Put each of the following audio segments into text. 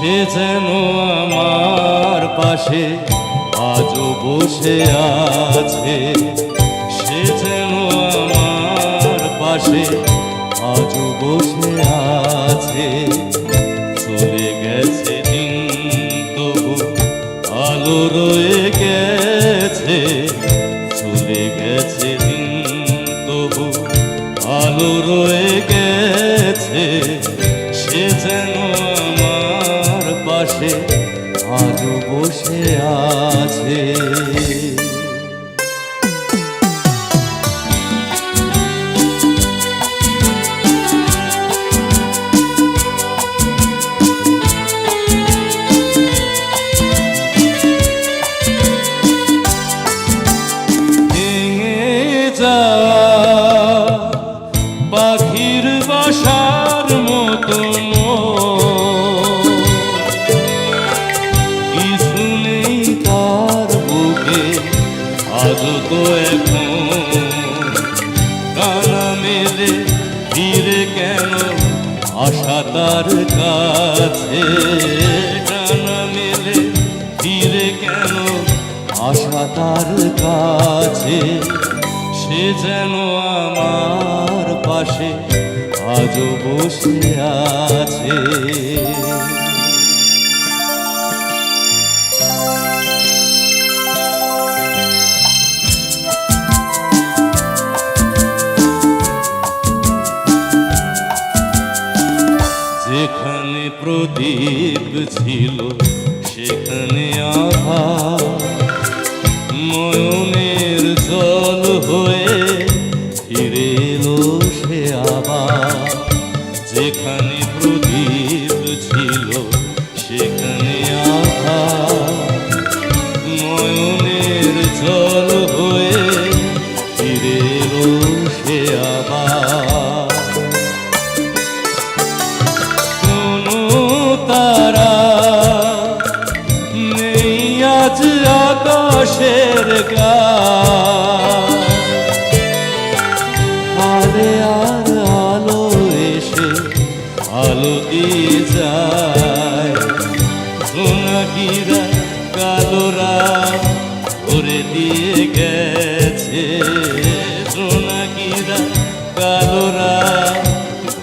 সে যেন আমার পাশে আজও বসে আছে, সে যেন আমার পাশে আজও বসে আছে। চলে গেছে দিন তবু আলো রয়ে গেছে, চলে গেছে দিন তবু আলো রয়ে গেছে। সে যেন আমার পাশে আজও বসে আছে। পাখির বাসার মতন কিছু নেই তার বুকে, আজ তো এখন কানা মেলে ফিরে কেন আশা তার কাছে, কানা মেলে ফিরে কেন আশা তার কাছে। সে যেন আমার পাশে আজও বসে আছে। যেখানে প্রদীপ ছিল সেখানে আধার, নয়নের জল হয়ে ফিরে এলো সে আবার। যেখানে প্রদীপ ছিল সেখানে আধার, নয়নের জল হয়ে ফিরে এলো সে আবার। কোনো তারা নেই আজ আকাশের গায়ে, আলে আর আলো এসে আলো দিয়ে যায়। জোনাকিরা কালোরা ভরে দিয়ে গেছে, জোনাকিরা কালোরা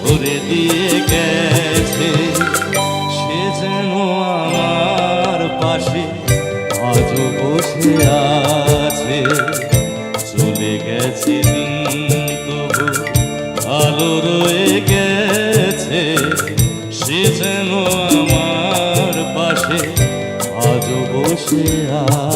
ভরে দিয়ে গেছে। সে যেন আমার পাশে আজও বসে আছে, চলে গেছে দিন তবু আলো রয়ে গেছে। সে যেন আমার পাশে আজও বসে আছে।